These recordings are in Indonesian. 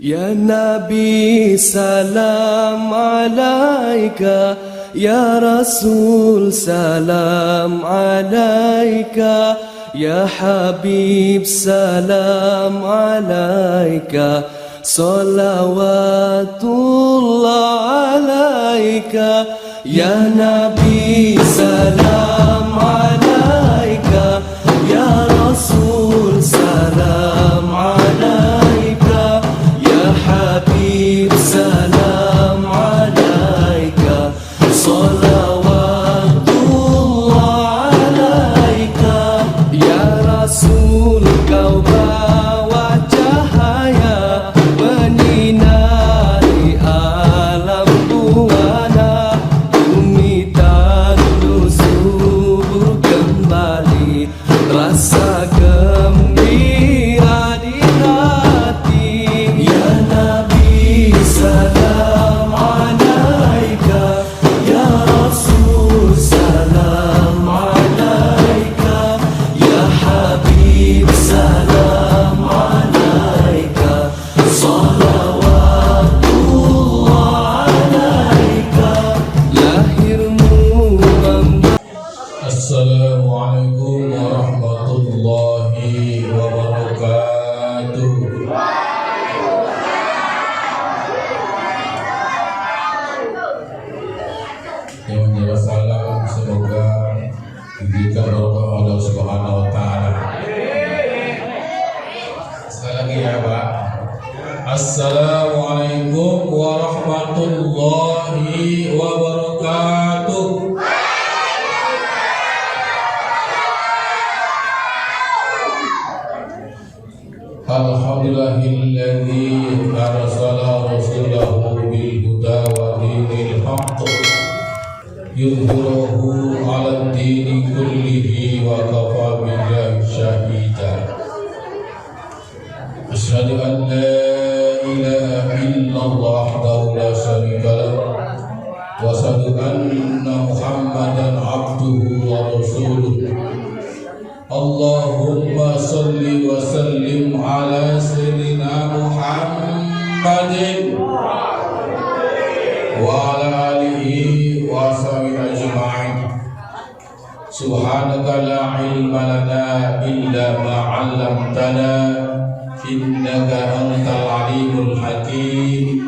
Ya Nabi salam alaika, Ya Rasul salam alaika, Ya Habib salam alaika, salawatullah alaika. Ya Nabi salam alaika, Ya Rasul salam alaika, Ya Habib salam alaika, salawatullah alaika. Ya Rasul kau bawa cahaya menyinari alam buana, bumi tandu subur kembali, rasa gembira di hati. Ya Nabi salam alaika, Ya Rasul salam alaika, Ya Habib salam alaika, salawatullah alaika. Lahirmu Assalamualaikum warahmatullahi wabarakatuh. Yang menjawab salam semoga diberikan berkah Allah Subhanahu wa taala. Sekali lagi ya, Pak. Assalamualaikum warahmatullahi wabarakatuh. Alhamdulillahilladzi arsala rasulahu bil huda wa dinil haqq yudhhiruhu 'ala ad-dini kullihi wa kafa billahi shahida. Asyhadu an la ilaha illallah wahdahu la syarika lahu wa asyhadu anna Muhammadan 'abduhu wa rasuluh. Allahumma salli wa sallim ala sayyidina Muhammadin wa ala alihi wa sahbihi ajma'in. Subhanaka la ilma lana illa ma 'allamtana innaka antal alimul hakim.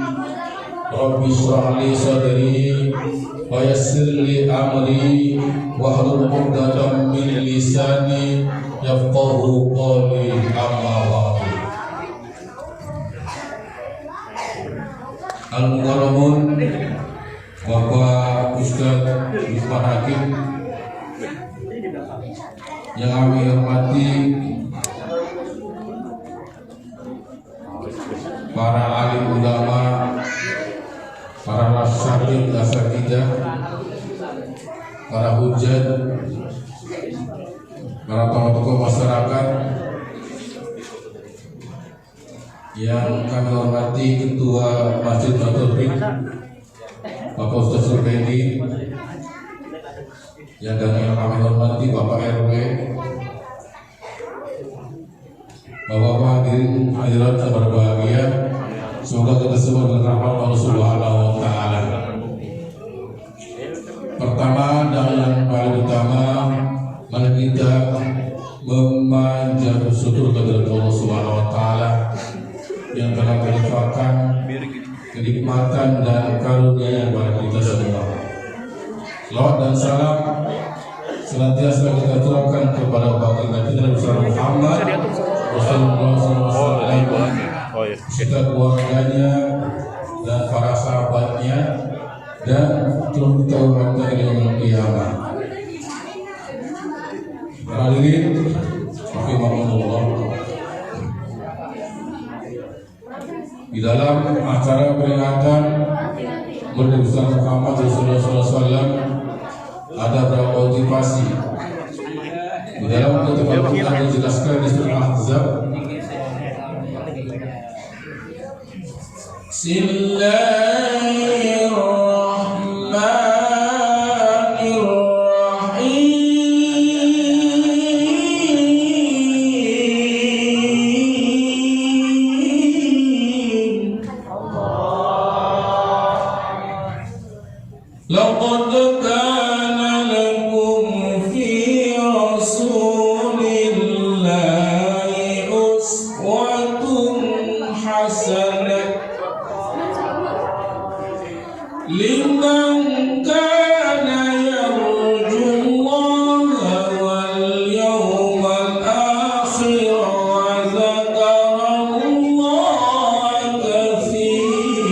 Rabbi shrah li sadri wa yassir li amri wahlul 'uqdatam min lisani yafqahu qawli, amma ba'du. Al-Mukarramun Bapak Ustadz Lukman Hakim yang kami hormati, para alim ulama, para rasyid asatidzah, para hujat, para tokoh-tokoh masyarakat yang kami hormati, Ketua Masjid Nurul Bapak Ustaz Surbendi, yang kami hormati Bapak RW, Bapak-bapak hadirin hadirat yang berbahagia, semoga kita semua dengan rahmat Allah Subhanahu wa taala. Pertama dan yang paling utama, mari kita memanjat syukur kepada Allah Subhanahu wa taala yang telah melimpahkan kenikmatan dan karunia kepada kita semua. Salawat dan salam senantiasa kita aturkan kepada baginda kita Nabi Muhammad Rasulullah SAW, serta keluarganya dan para sahabatnya, dan terus kita umatkan hingga yaumil qiyamah. Hadirin rahimakumullah, di dalam acara peringatan Maulid besar Muhammad Rasulullah SAW ada beberapa motivasi. Di dalam keterangan kita dijelaskan di surah Al-Ahzab, Bismillahirrahmanirrahim. حسنة لمن كان يرجو الله واليوم الآخر وذكر الله كثيرا.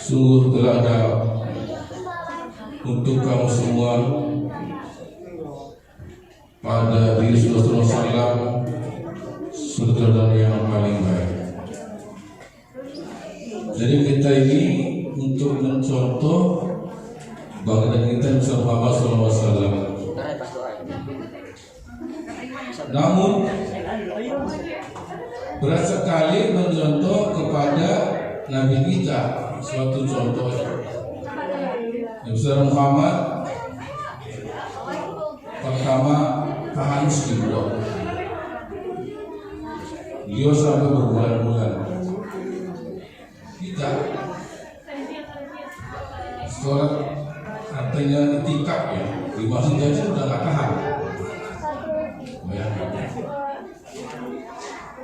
Sungguh telah ada untuk kamu semua pada diri Rasulullah SAW saudara yang paling baik. Jadi kita ini untuk mencontoh baginda kita Muhammad SAW. Namun berat sekali mencontoh kepada Nabi kita suatu contoh. Nabi Muhammad pertama tahan istighfar. Dia sampai berbulan-bulan. Kita sholat artinya itikaf ya, di masjid aja udah nggak tahan.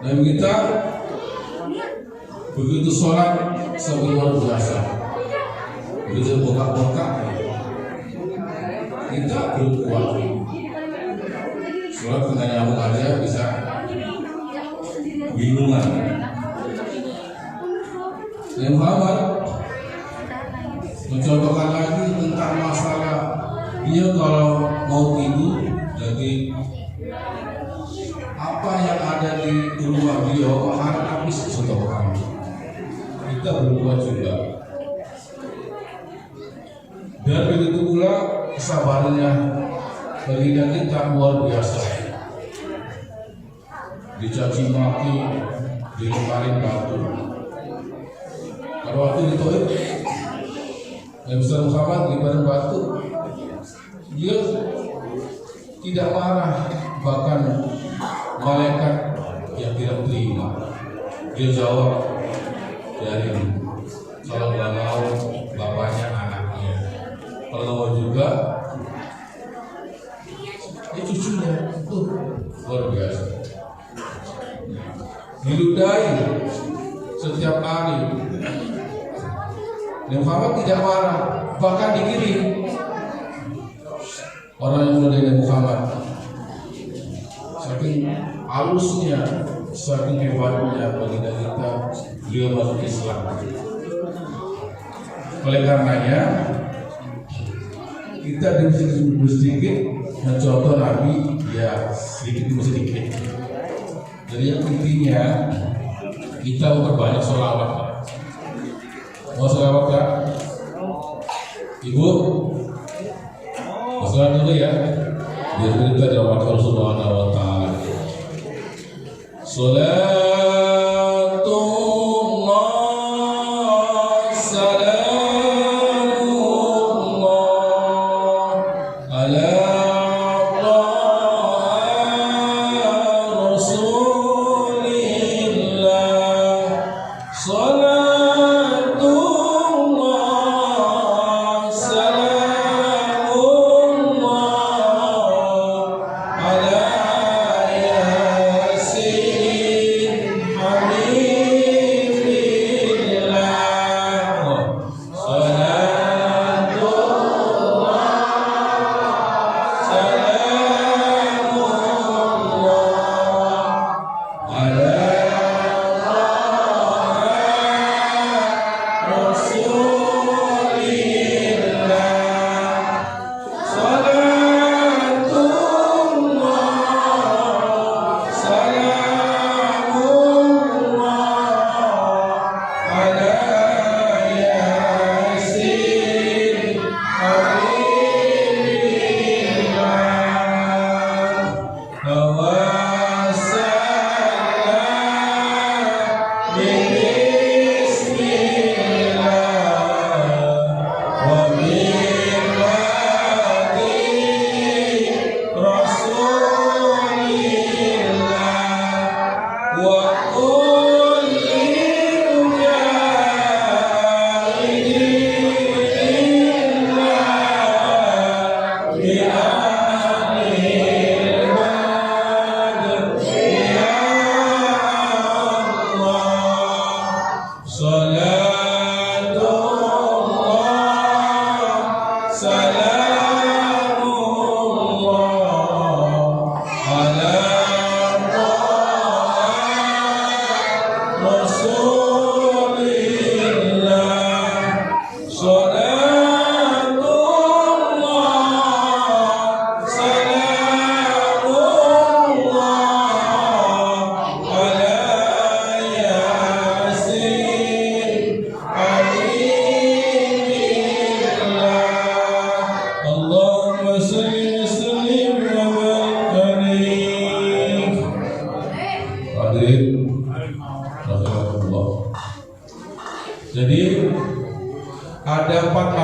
Dan kita begitu sholat sampai luar biasa, begitu bokak-bokak kita belum kuat. Sholat kena nyambung aja bisa bingungan. Yang Muhammad mencontohkan lagi tentang masalah dia kalau mau tidur, jadi apa yang ada di rumah dia akan habis setoran. Kita berbuat juga. Dan begitu pula kesabarannya baginda kita luar biasa. Dicaci maki, dilemparin batu. Kalau waktu di Taif, Nabi Muhammad dilemparin batu, dia tidak marah, bahkan malaikat yang tidak terima. Dia jawab, dari kalau nggak mau bapaknya anaknya, kalau mau juga cucunya. Luar biasa. Diludahi setiap hari. Dan Muhammad tidak marah, bahkan dikirim orang yang meludahi Nabi Muhammad. Saking halusnya, saking hebatnya baginda kita, dia masuk Islam. Oleh karenanya kita sedikit mencontoh Nabi, ya sedikit demi sedikit. Jadi yang intinya kita memperbanyak sholawat. Mau sholawat kan? Ibu, sholawat dulu ya. Biar kita dirahmati Rasulullah SAW. Salatullah salamullah ala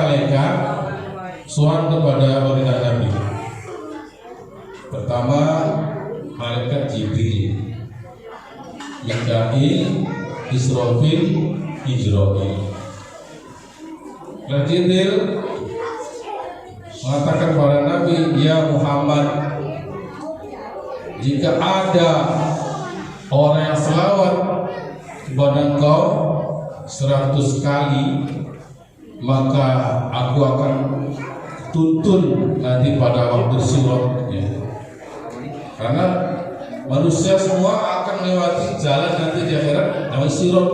malaikat surat kepada baginda Nabi. Pertama malaikat Jibril, Mikail, Israfil, Ijrail. Jibril mengatakan kepada Nabi, ya Muhammad, jika ada orang yang selawat kepada engkau 100 kali, maka aku akan tuntun nanti pada waktu sirat, ya. Karena manusia semua akan melewati jalan nanti di akhirat namanya sirat.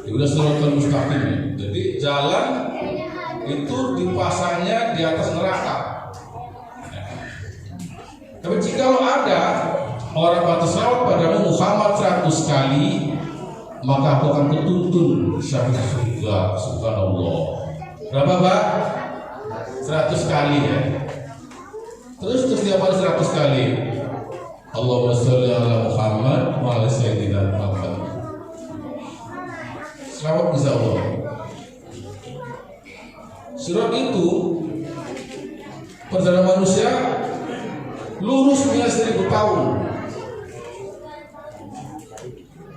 Itu siratal mustaqim. Jadi jalan itu dipasangnya di atas neraka. Tapi jika ada orang batas selawat padamu Muhammad 100 kali, maka aku akan ketuntun sampai surga. Subhanallah. Berapa Pak? 100 kali ya. Terus setiap hari 100 kali. Allahumma sholli ala Muhammad wa ala sayyidina Muhammad. Selawat bisa Allah. Sirat itu perjalanan manusia lurusnya 1000 tahun,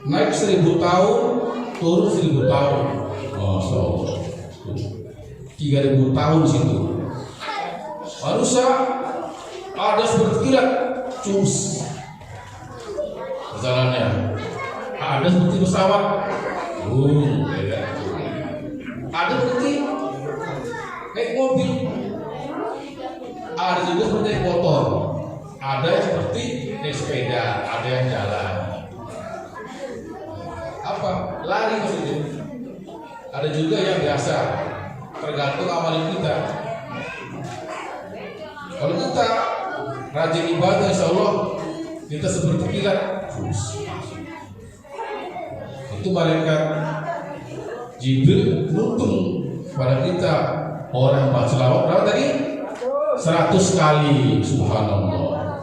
naik 1000 tahun, turun 1000 tahun. Masya Allah, 3000 tahun situ. Manusia ada seperti kilat, cus perjalanannya. Ada seperti pesawat, ada seperti naik mobil, ada juga seperti naik motor, ada yang seperti naik sepeda, ada yang jalan. Apa? Lari maksudnya. Ada juga yang biasa, tergantung amalan kita. Kalau kita rajin ibadah, insya Allah kita seperti kilat. Itu malaikat Jibril nuntun pada kita orang yang baca selawat berapa tadi? 100 kali. Subhanallah.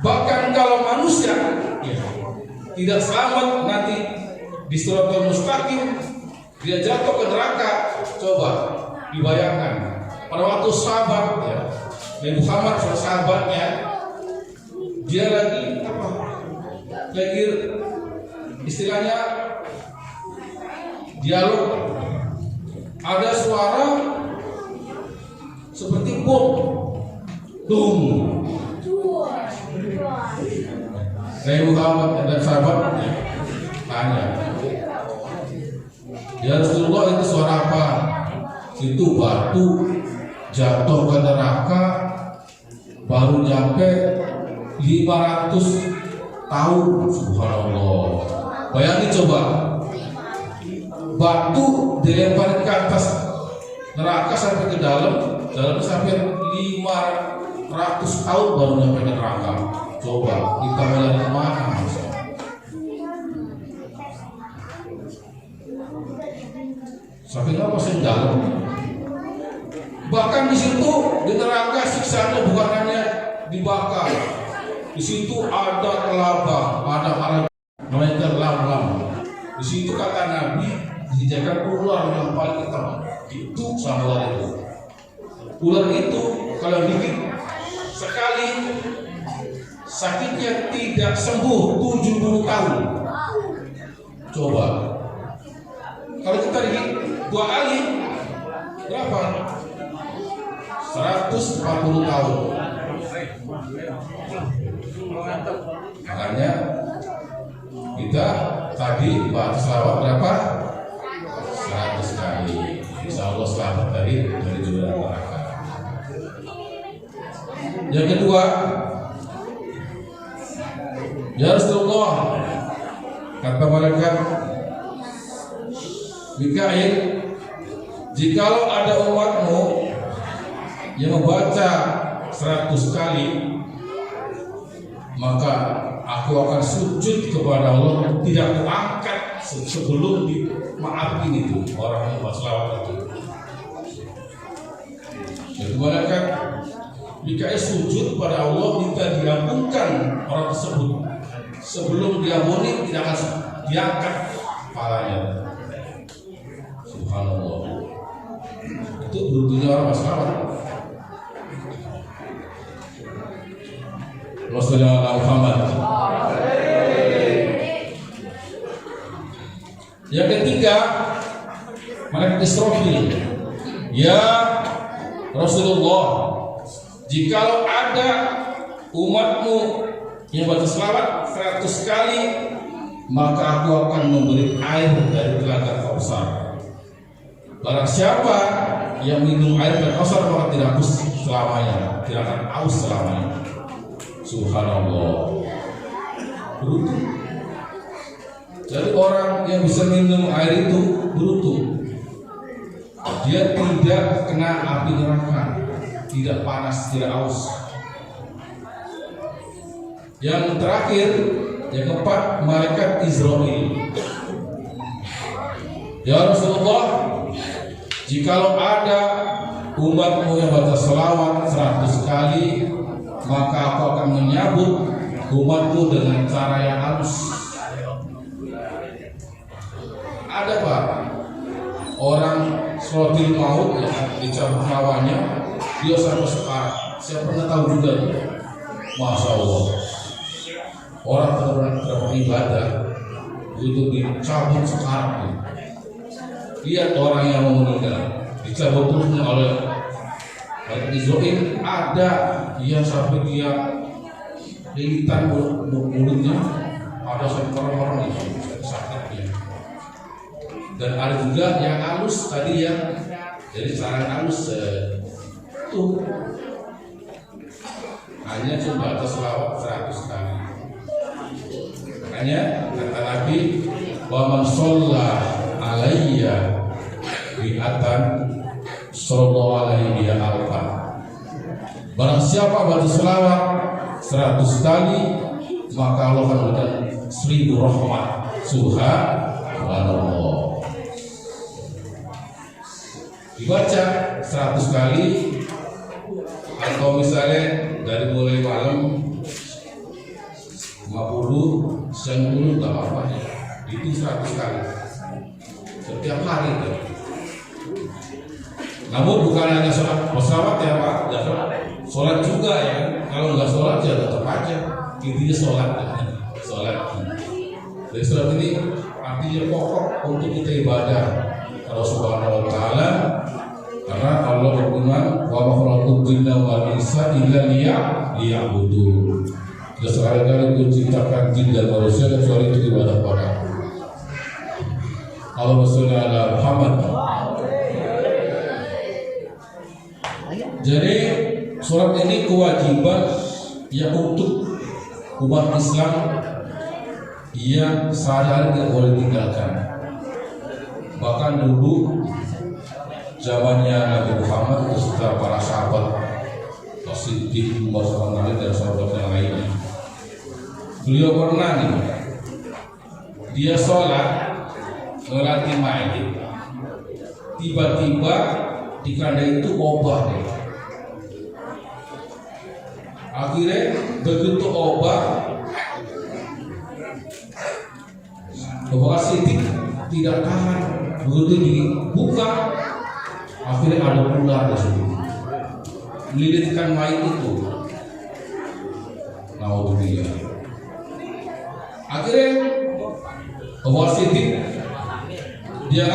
Bahkan kalau manusia ya, tidak selamat nanti di siratal mustaqim, dia jatuh ke neraka. Coba dibayangkan pada waktu sahabat ya, Nabi Muhammad sahabatnya, dia lagi apa? Lagi istilahnya dialog, ada suara seperti bom, dum. Nabi Muhammad dan sahabat tanya, ya Rasulullah, itu suara apa? Itu batu jatuh ke neraka baru nyampe 500 tahun. Subhanallah. Bayangin coba, batu dilempar ke atas neraka sampai ke dalam sampai 500 tahun baru nyampe ke neraka. Coba kita mulai kemana? Saking apa sih dalam? Bahkan di situ di neraka siksaannya bukan hanya dibakar. Di situ ada kelaba, ada alat namanya lam-lam. Di situ kata Nabi disediakan ular yang paling hitam. Itu sama ular itu. Ular itu kalau dikit sekali sakitnya tidak sembuh 70 tahun. Coba kalau kita digigit 2 kali berapa? 140 tahun. Makanya kita tadi baca selawat berapa? 100 kali. Insya Allah selamat dari jurang neraka. Yang kedua, ya Rasulullah, kata malaikat Mikail, jikalau ada umatmu yang membaca 100 kali, maka aku akan sujud kepada Allah, tidak kuangkat sebelum dimaafin itu orang yang membaca selawat itu. Jadi malaikat Mikail sujud pada Allah, minta diampunkan orang tersebut. Sebelum diampuni tidak akan diangkat kepalanya. Subhanallah. Itu beruntunya orang masyarakat. Rasulullah Muhammad. Yang ketiga, malaikat Israfil. Ya Rasulullah, jikalau ada umatmu yang baca selawat 100 kali, maka aku akan memberi air dari telaga Kautsar. Barang siapa yang minum air dari Kautsar maka tidak haus selamanya, tidak akan haus selamanya. Subhanallah. Beruntung. Jadi orang yang bisa minum air itu beruntung. Dia tidak kena api neraka, tidak panas, tidak haus. Yang terakhir, yang keempat, malaikat Israfil. Ya Rasulullah, jikalau ada umatmu yang baca selawat 100 kali, maka aku akan menyambut umatmu dengan cara yang halus. Ada Pak, orang sholatil maut ya, dicabut nyawanya, dia sampai sekarang. Saya pernah tahu juga tuh. Masya Allah, orang beribadah itu dicabut sekarang. Lihat orang yang mau meninggal dicabut terusnya oleh Israfil. Ada yang sampai dia lilitan mulutnya, ada sampai orang-orang itu sakitnya. Dan ada juga yang halus tadi yang jadi cara halus tuh hanya cuma baca selawat 100 kali. Makanya kata Nabi, wa man shalla alayya bi'atan sallallahu alaihi wa sallam. Barang siapa baca selawat 100 kali, maka Allah akan memberikan 1000 rahmat. Subhanallah. Dibaca 100 kali, atau misalnya dari mulai malam 50, siang dulu tak apa ya, itu 100 kali setiap hari kan. Namun bukan hanya sholat ya Pak, ya, sholat juga ya. Kalau nggak sholat ya tetap aja intinya sholat ya. Sholat. Jadi sholat ini artinya pokok untuk kita ibadah Allah Subhanahu Wa Taala. Karena Allah berfirman, wa ma khalaqtul jinna wal insa illa liya'budun. Dan sekali-kali Ku ciptakan jin dan manusia kecuali untuk ibadah padaku. Allahumma sholli ala Muhammad. Jadi surat ini kewajiban yang untuk umat Islam yang sehari-hari tidak boleh tinggalkan. Bahkan dulu zamannya Nabi Muhammad beserta para sahabat Siddiq, Umar bin dan sahabat yang lainnya, beliau pernah nih, dia sholat melatih mayit, tiba-tiba di kandang itu obah nih. Akhirnya begitu obah, Bapak Siddiq tidak tahan, begitu dibuka, akhirnya ada ular di situ, melilitkan mayat itu. Naudzubillah. Akhirnya Bapak Siddiq dia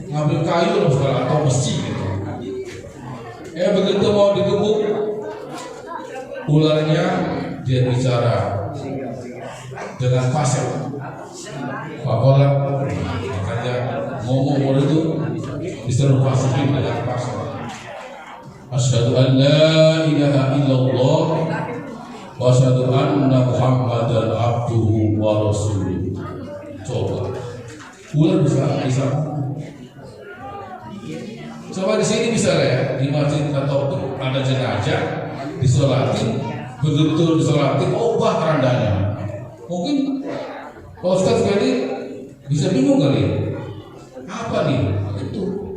ngambil kayu atau besi gitu. Begitu mau digebuk, ularnya dia bicara dengan fasih. Pakola makanya ngomong itu bisa fasihin dengan fasih. Asyhadu an la ilaha illallah wa asyhadu anna Muhammadan abduhu wa rasuluh. Coba ular bisa. Coba di sini bisa ya, di masjid atau ada jenazah disolatin, begitu disolatin obah kerandanya. Mungkin Pak Ustaz tadi bisa bingung kali, apa nih? Itu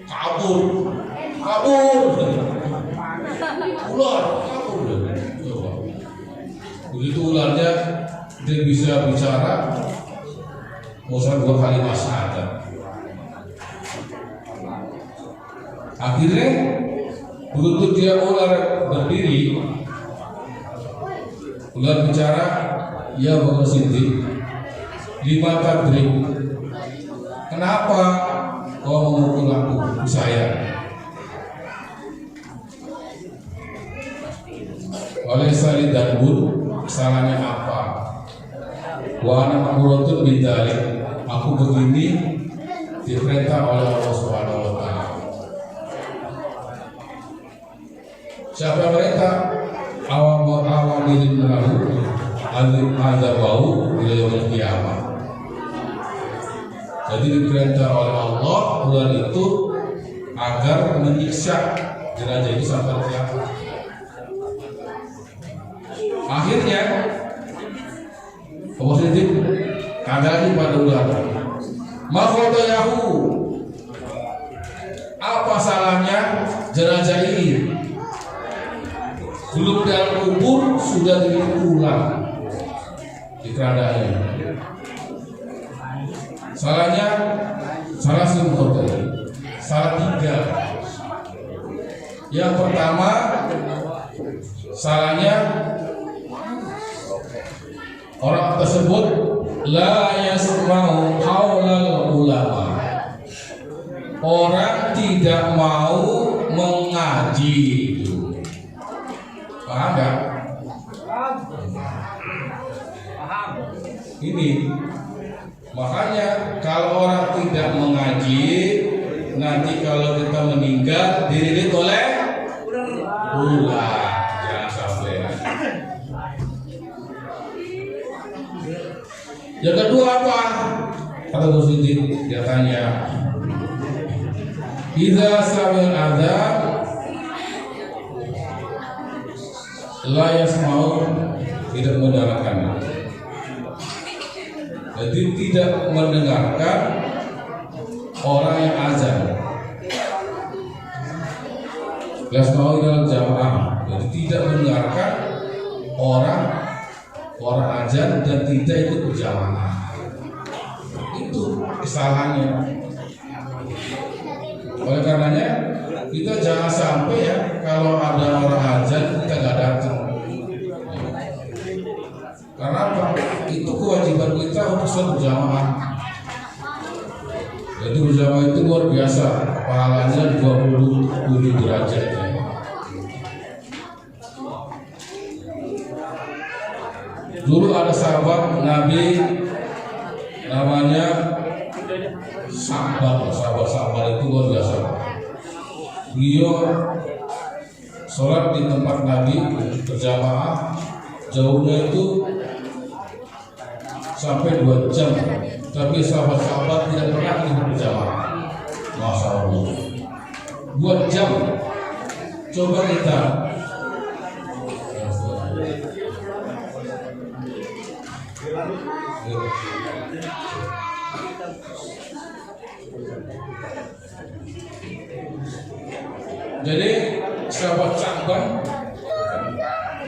kabur, ular kabur. Coba. Begitu ularnya dia bisa bicara, mau 2 kali syahadat. Akhirnya begitu dia ular berdiri, ular bicara, ya Bapak Siti, 5 tadrib, kenapa kau memukul aku, saya? Oleh Salih dan Bud, salahnya apa? Wa ana ma'muratun bidalik, aku begini diperintah oleh Allah Subhanahu wa taala. Siapa mereka? Awamirin lahu adzabahu ila yaumil qiyamah. Jadi diperintah oleh Allah ular itu agar menyiksa jenazah itu sampai kiamat. Akhirnya Allah Siddiq kagak lagi pada ular. Mafotoyahu, apa salahnya jenazah ini? Belum dalam kubur sudah pulang di keradanya. Salahnya salah satu, salah 3. Yang pertama salahnya orang tersebut la yasma'u haulal ulama, orang tidak mau mengaji. Paham gak? Ini makanya kalau orang tidak mengaji, nanti kalau kita meninggal dirilik oleh ular. Jangan sampai. Yang kedua apa? Kata Gus Siddiq, dia tanya, idza sami'al adzan la yasma'u, tidak mendengarkan. Jadi tidak mendengarkan orang yang azan. Yasma'u dalam jamaah, jadi tidak mendengarkan orang azan dan tidak ikut berjamaah. Itu kesalahannya. Oleh karenanya kita jangan sampai ya kalau ada orang azan kita nggak datang. Karena apa? Itu kewajiban kita untuk sholat berjamaah. Jadi berjamaah itu luar biasa, pahalanya 27 derajat. Dulu ada sahabat Nabi namanya sahabat itu luar biasa. Beliau sholat di tempat Nabi berjamaah, jauhnya itu sampai 2 jam, tapi sahabat-sahabat tidak pernah ikut berjamaah. Masya Allah, 2 jam. Coba kita jadi sahabat-sahabat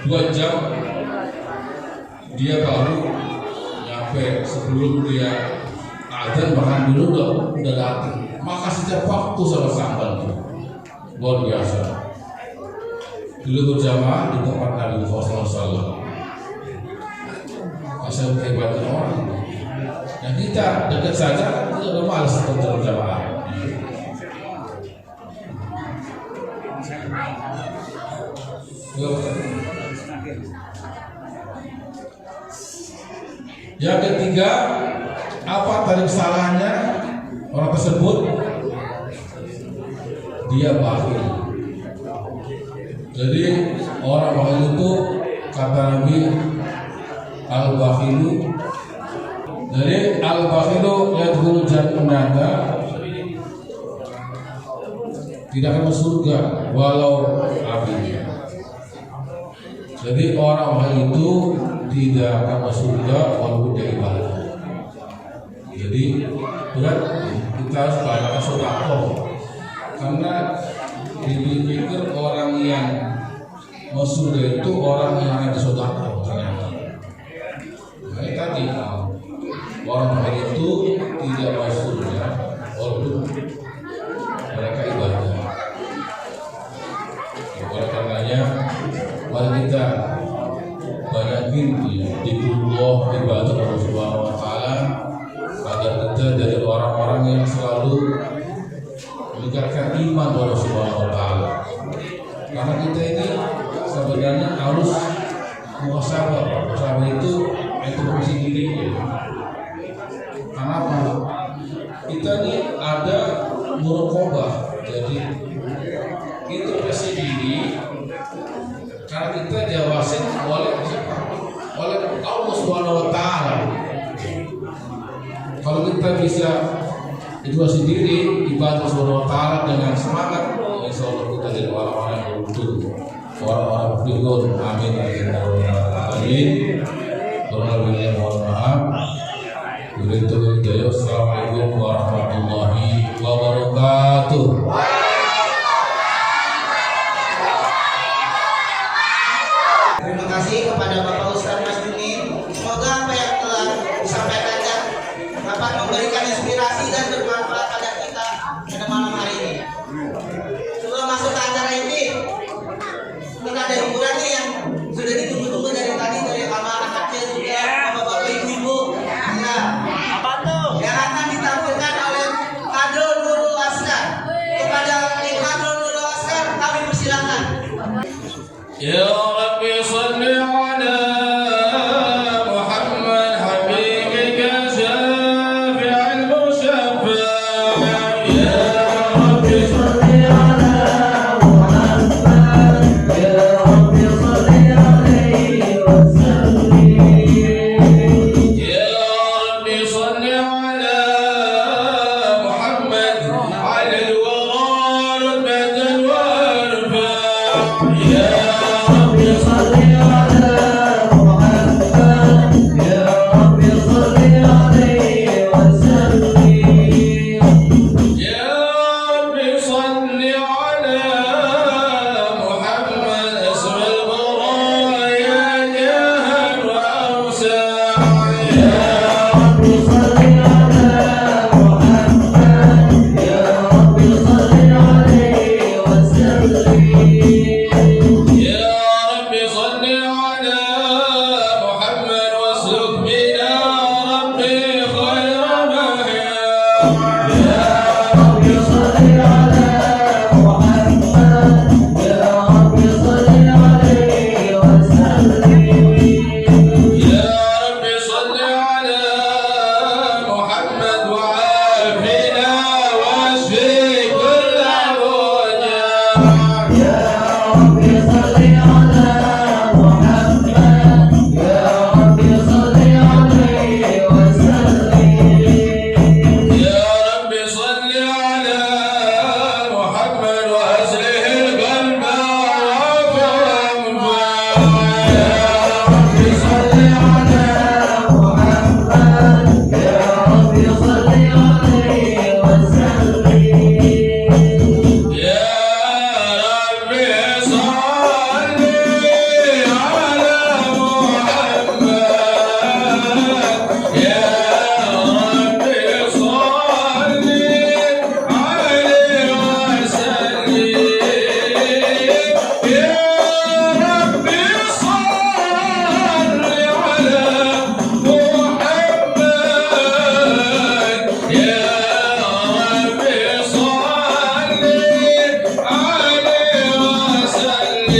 2 jam dia baru nyampe, sebelum dia azan bahkan dulu udah datang. Maka setiap waktu sahabat-sahabat luar biasa. Dulu berjamaah di tempat Nabi Muhammad SAW. Asal hebatnya orang. Yang kita dekat saja kita udah malas untuk berjamaah. Yang ketiga, apa tadi salahnya orang tersebut? Dia bakhil. Jadi orang bakhil itu kata Nabi al-bakhilu. Jadi al-bakhilu yadkhulul jannata, tidak akan masuk surga walau apinya. Jadi orang itu tidak akan masuk surga walaupun dia ibadah. Jadi berat kita harus banyak sedekah, karena dipikir orang yang masuk surga itu orang yang ada sedekah ternyata. Nah, tadi orang itu tidak masuk surga walaupun mereka ibadah. karenanya mari kita banyakin zikrullah, ibadah Allah Subhanahu wa taala agar kita jadi orang-orang yang selalu meningkatkan iman Allah Subhanahu wa taala. Karena kita ini sebenarnya harus muhasabah. Muhasabah itu introspeksi diri. Kenapa? Kita ini ada muraqabah. Jadi introspeksi diri karena kita diawasin oleh siapa? Oleh Allah Subhanahu wa taala. Kalau kita bisa introspeksi diri, ibadah Subhanahu wa taala dengan semangat, insya Allah kita jadi orang-orang yang beruntung, orang-orang beruntung. Amin. Amin. Alhamdulillah, mohon maaf. Wabillahi hidayah. Assalamualaikum warahmatullahi wabarakatuh. Terima kasih kepada Bapak Ustadz Mas Duni. Semoga apa yang telah disampaikannya dapat memberikan inspirasi dan bermanfaat pada kita pada malam hari ini. Sebelum masuk ke acara ini, kita ada hiburan nih yang sudah ditunggu-tunggu dari tadi dari anak kecil juga, bapak-bapak, ibu-ibu. Ya, apa tuh? Yang akan ditampilkan oleh Kadrul Nurul Askar. Kepada Kadrul Nurul Askar, kami persilakan. Ya Rabbi salli ala Muhammad habibika syafi'al musyafa'. Ya Rabbi salli ala Muhammad, ya Rabbi salli alaihi wa sallim. Ya Rabbi salli ala Muhammad ala al-wara rutbatan wa irfa'. Ya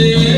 Yeah.